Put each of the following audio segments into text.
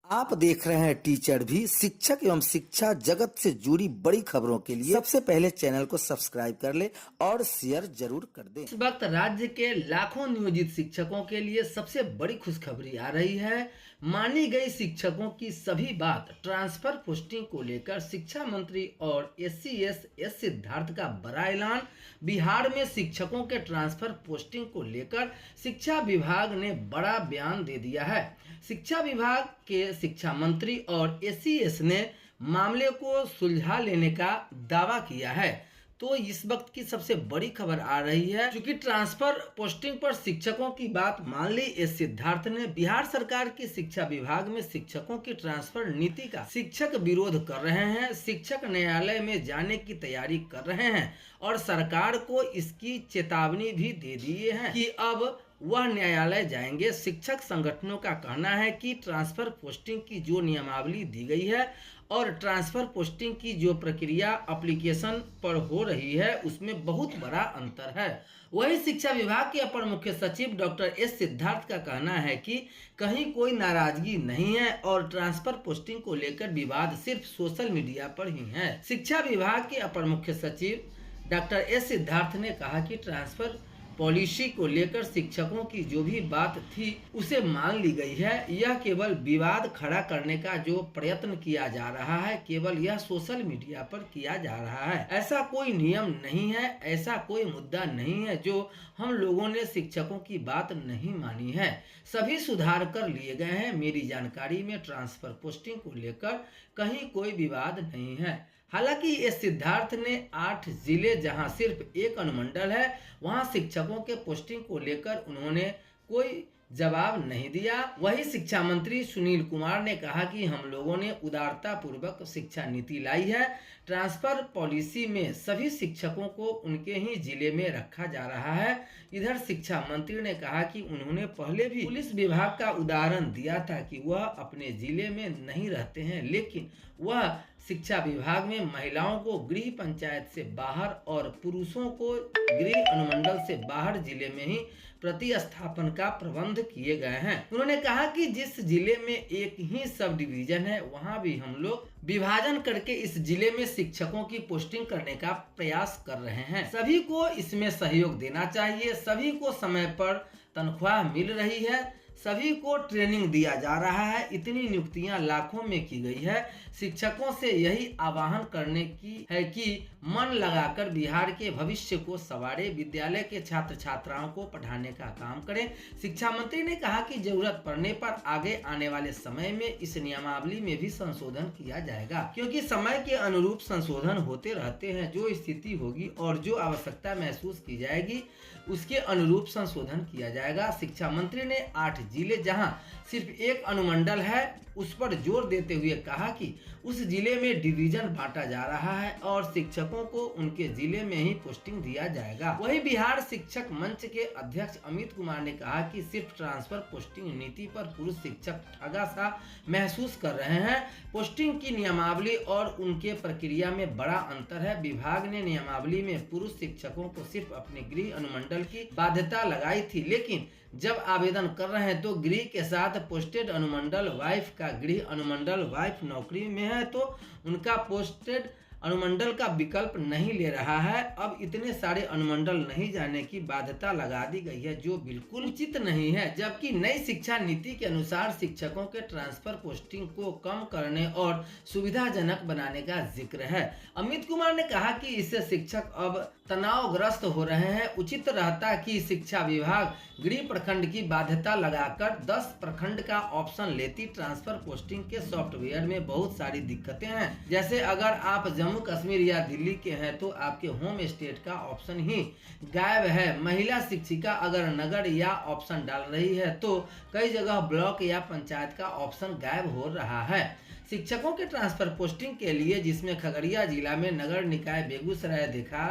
आप देख रहे हैं टीचर भी। शिक्षक एवं शिक्षा जगत से जुड़ी बड़ी खबरों के लिए सबसे पहले चैनल को सब्सक्राइब कर ले और शेयर जरूर कर दें। इस वक्त राज्य के लाखों नियोजित शिक्षकों के लिए सबसे बड़ी खुशखबरी आ रही है। मानी गई शिक्षकों की सभी बात ट्रांसफर पोस्टिंग को लेकर शिक्षा मंत्री और SC/ST एस सिद्धार्थ का बड़ा ऐलान। बिहार में शिक्षकों के ट्रांसफर पोस्टिंग को लेकर शिक्षा विभाग ने बड़ा बयान दे दिया है। शिक्षा विभाग के शिक्षा मंत्री और SC/ST ने मामले को सुलझा लेने का दावा किया है। तो इस वक्त की सबसे बड़ी खबर आ रही है, क्योंकि ट्रांसफर पोस्टिंग पर शिक्षकों की बात मान ली एस सिद्धार्थ ने। बिहार सरकार की शिक्षा विभाग में शिक्षकों की ट्रांसफर नीति का शिक्षक विरोध कर रहे हैं। शिक्षक न्यायालय में जाने की तैयारी कर रहे हैं और सरकार को इसकी चेतावनी भी दे दिए हैं कि अब वह न्यायालय जाएंगे। शिक्षक संगठनों का कहना है कि ट्रांसफर पोस्टिंग की जो नियमावली दी गई है और ट्रांसफर पोस्टिंग की जो प्रक्रिया एप्लीकेशन पर हो रही है उसमें बहुत बड़ा अंतर है। वही शिक्षा विभाग के अपर मुख्य सचिव डॉक्टर S सिद्धार्थ का कहना है कि कहीं कोई नाराजगी नहीं है और ट्रांसफर पोस्टिंग को लेकर विवाद सिर्फ सोशल मीडिया पर ही है। शिक्षा विभाग के अपर मुख्य सचिव डॉक्टर S सिद्धार्थ ने कहा कि ट्रांसफर पॉलिसी को लेकर शिक्षकों की जो भी बात थी उसे मान ली गई है। यह केवल विवाद खड़ा करने का जो प्रयत्न किया जा रहा है, केवल यह सोशल मीडिया पर किया जा रहा है। ऐसा कोई नियम नहीं है, ऐसा कोई मुद्दा नहीं है जो हम लोगों ने शिक्षकों की बात नहीं मानी है। सभी सुधार कर लिए गए हैं। मेरी जानकारी में ट्रांसफर पोस्टिंग को लेकर कहीं कोई विवाद नहीं है। हालांकि एस सिद्धार्थ ने 8 जिले जहां सिर्फ एक अनुमंडल है वहां शिक्षकों के पोस्टिंग को लेकर उन्होंने कोई जवाब नहीं दिया। वही शिक्षा मंत्री सुनील कुमार ने कहा कि हम लोगों ने उदारता पूर्वक शिक्षा नीति लाई है। ट्रांसफर पॉलिसी में सभी शिक्षकों को उनके ही जिले में रखा जा रहा है। इधर शिक्षा मंत्री ने कहा कि उन्होंने पहले भी पुलिस विभाग का उदाहरण दिया था कि वह अपने जिले में नहीं रहते हैं, लेकिन वह शिक्षा विभाग में महिलाओं को गृह पंचायत से बाहर और पुरुषों को गृह अनुमंडल से बाहर जिले में ही प्रतिस्थापन का प्रबंध किए गए हैं। उन्होंने कहा कि जिस जिले में एक ही सब डिवीजन है वहां भी हम लोग विभाजन करके इस जिले में शिक्षकों की पोस्टिंग करने का प्रयास कर रहे हैं। सभी को इसमें सहयोग देना चाहिए। सभी को समय पर तनख्वाह मिल रही है, सभी को ट्रेनिंग दिया जा रहा है। इतनी नियुक्तियां लाखों में की गई है। शिक्षकों से यही आह्वान करने की है कि मन लगाकर बिहार के भविष्य को संवारे, विद्यालय के छात्र छात्राओं को पढ़ाने का काम करें। शिक्षा मंत्री ने कहा कि जरूरत पड़ने पर आगे आने वाले समय में इस नियमावली में भी संशोधन किया जाएगा, क्योंकि समय के अनुरूप संशोधन होते रहते हैं। जो स्थिति होगी और जो आवश्यकता महसूस की जाएगी उसके अनुरूप संशोधन किया जाएगा। शिक्षा मंत्री ने 8 जिले जहां सिर्फ एक अनुमंडल है उस पर जोर देते हुए कहा कि उस जिले में डिवीजन बांटा जा रहा है और शिक्षकों को उनके जिले में ही पोस्टिंग दिया जाएगा। वही बिहार शिक्षक मंच के अध्यक्ष अमित कुमार ने कहा कि सिर्फ ट्रांसफर पोस्टिंग नीति पर पुरुष शिक्षक ठगा सा महसूस कर रहे हैं। पोस्टिंग की नियमावली और उनके प्रक्रिया में बड़ा अंतर है। विभाग ने नियमावली में पुरुष शिक्षकों को सिर्फ अपने गृह अनुमंडल की बाध्यता लगाई थी, लेकिन जब आवेदन कर रहे हैं तो गृह के साथ पोस्टेड अनुमंडल वाइफ का गृह अनुमंडल वाइफ नौकरी में है तो उनका पोस्टेड अनुमंडल का विकल्प नहीं ले रहा है। अब इतने सारे अनुमंडल नहीं जाने की बाध्यता लगा दी गई है, जो बिल्कुल उचित नहीं है। जबकि नई शिक्षा नीति के अनुसार शिक्षकों के ट्रांसफर पोस्टिंग को कम करने और सुविधाजनक बनाने का जिक्र है। अमित कुमार ने कहा कि इससे शिक्षक अब तनावग्रस्त हो रहे हैं। उचित रहता कि शिक्षा विभाग गृह प्रखंड की बाध्यता लगाकर 10 प्रखंड का ऑप्शन लेती। ट्रांसफर पोस्टिंग के सॉफ्टवेयर में बहुत सारी दिक्कतें हैं, जैसे अगर आप जम्मू कश्मीर या दिल्ली के हैं तो आपके होम स्टेट का ऑप्शन ही गायब है। महिला शिक्षिका अगर नगर या ऑप्शन डाल रही है तो कई जगह ब्लॉक या पंचायत का ऑप्शन गायब हो रहा है। शिक्षकों के ट्रांसफर पोस्टिंग के लिए जिसमें खगड़िया जिला में नगर निकाय बेगूसराय देखा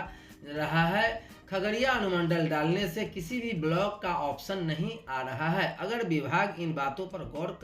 रहा है, खगड़िया अनुमंडल डालने से किसी भी ब्लॉक का ऑप्शन नहीं आ रहा है। अगर विभाग इन बातों पर गौर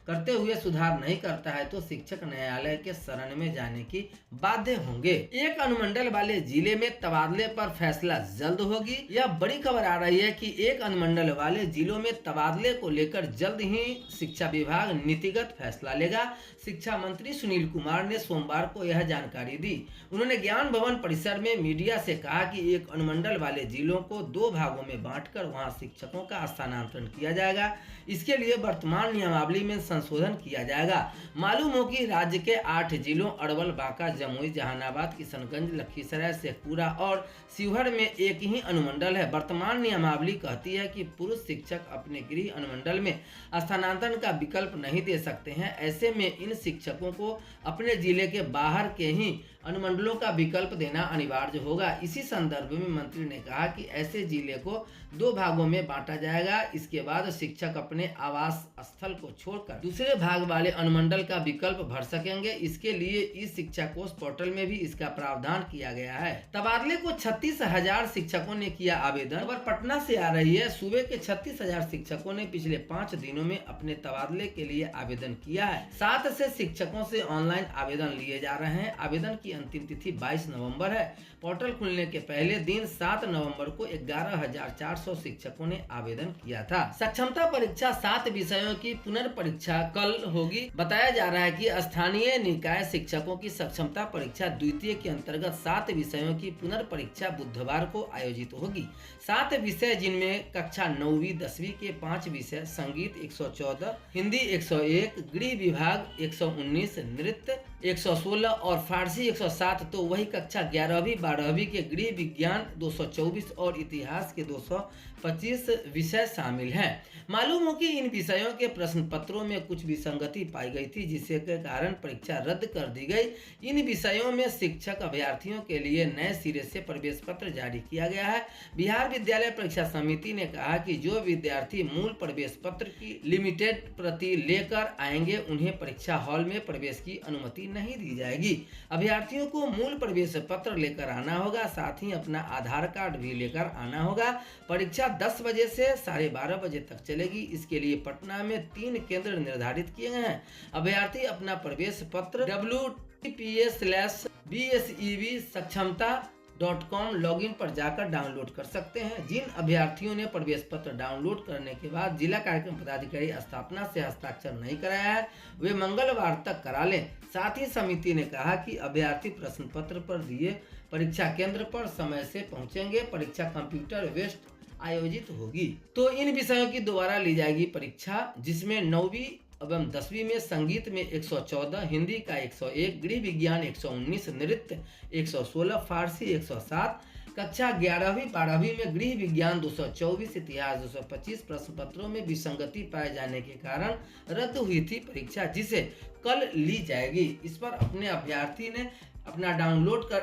करते हुए सुधार नहीं करता है तो शिक्षक न्यायालय के शरण में जाने की बाध्य होंगे। एक अनुमंडल वाले जिले में तबादले पर फैसला जल्द होगी। यह बड़ी खबर आ रही है कि एक अनुमंडल वाले जिलों में तबादले को लेकर जल्द ही शिक्षा विभाग नीतिगत फैसला लेगा। शिक्षा मंत्री सुनील कुमार ने सोमवार को यह जानकारी दी। उन्होंने ज्ञान भवन परिसर में मीडिया से कहा कि एक अनुमंडल वाले जिलों को 2 भागों में बांटकर वहां शिक्षकों का स्थानांतरण किया जाएगा। इसके लिए वर्तमान नियमावली में संशोधन किया जाएगा। मालूम हो कि राज्य के 8 जिलों अरवल, बांका, जमुई, जहानाबाद, किशनगंज, लखीसराय, शेखपुरा और शिवहर में एक ही अनुमंडल है। वर्तमान नियमावली कहती है कि पुरुष शिक्षक अपने गृह अनुमंडल में स्थानांतरण का विकल्प नहीं दे सकते हैं। ऐसे में इन शिक्षकों को अपने जिले के बाहर के ही अनुमंडलों का विकल्प देना अनिवार्य होगा। इसी संदर्भ में मंत्री ने कहा कि ऐसे जिले को 2 भागों में बांटा जाएगा। इसके बाद शिक्षक अपने आवास स्थल को छोड़कर दूसरे भाग वाले अनुमंडल का विकल्प भर सकेंगे। इसके लिए इस शिक्षा कोष पोर्टल में भी इसका प्रावधान किया गया है। तबादले को 36,000 शिक्षकों ने किया आवेदन। खबर पटना से आ रही है। सूबे के 36,000 शिक्षकों ने पिछले 5 दिनों में अपने तबादले के लिए आवेदन किया है। 7 से शिक्षकों से ऑनलाइन आवेदन लिए जा रहे हैं। आवेदन की अंतिम तिथि 22 नवंबर है। पोर्टल खुलने के पहले दिन 7 नवंबर को 11,400 शिक्षकों ने आवेदन किया था। सक्षमता परीक्षा 7 विषयों की पुनर्परीक्षा कल होगी। बताया जा रहा है कि स्थानीय निकाय शिक्षकों की सक्षमता परीक्षा द्वितीय के अंतर्गत 7 विषयों की पुनर्परीक्षा बुधवार को आयोजित होगी। 7 विषय जिनमें कक्षा 9वीं 10वीं के 5 विषय संगीत 114, हिंदी 101, गृह विभाग 119, नृत्य 116 और फारसी 107, तो वही कक्षा 11वीं 12वीं के गृह विज्ञान 224 और इतिहास के 225 विषय शामिल हैं। मालूम हो कि इन विषयों के प्रश्न पत्रों में कुछ विसंगति पाई गई थी, जिसके कारण परीक्षा रद्द कर दी गई। इन विषयों में शिक्षक अभ्यर्थियों के लिए नए सिरे से प्रवेश पत्र जारी किया गया है। बिहार विद्यालय परीक्षा समिति ने कहा कि जो विद्यार्थी मूल प्रवेश पत्र की लिमिटेड प्रति लेकर आएंगे उन्हें परीक्षा हॉल में प्रवेश की अनुमति नहीं दी जाएगी। अभ्यर्थियों को मूल प्रवेश पत्र लेकर आना होगा, साथ ही अपना आधार कार्ड भी लेकर आना होगा। परीक्षा 10 बजे से 12:30 बजे तक चलेगी। इसके लिए पटना में 3 केंद्र निर्धारित किए गए हैं। अभ्यर्थी अपना प्रवेश पत्र www.bsevsakshamta.com लॉगिन पर जाकर डाउनलोड कर सकते हैं। जिन अभ्यर्थियों ने प्रवेश पत्र डाउनलोड करने के बाद जिला कार्यक्रम पदाधिकारी स्थापना से हस्ताक्षर नहीं कराया है, वे मंगलवार तक करा लें। साथ ही समिति ने कहा कि अभ्यर्थी प्रश्न पत्र पर दिए परीक्षा केंद्र पर समय से पहुंचेंगे। परीक्षा कंप्यूटर बेस्ड आयोजित होगी। तो इन विषयों की दोबारा ली जाएगी परीक्षा, जिसमें 9वीं एवं 10वीं में संगीत में 114, हिंदी का 101, गृह विज्ञान 119, नृत्य 116, फारसी 107, कक्षा 11वीं 12वीं में गृह विज्ञान 224, इतिहास 225 प्रश्न पत्रों में विसंगति पाए जाने के कारण रद्द हुई थी परीक्षा, जिसे कल ली जाएगी। इस पर अपने अभ्यर्थी ने अपना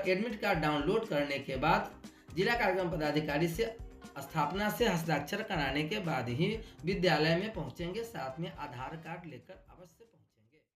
एडमिट कार्ड डाउनलोड करने के बाद जिला कार्यक्रम पदाधिकारी से स्थापना से हस्ताक्षर कराने के बाद ही विद्यालय में पहुंचेंगे। साथ में आधार कार्ड लेकर अवश्य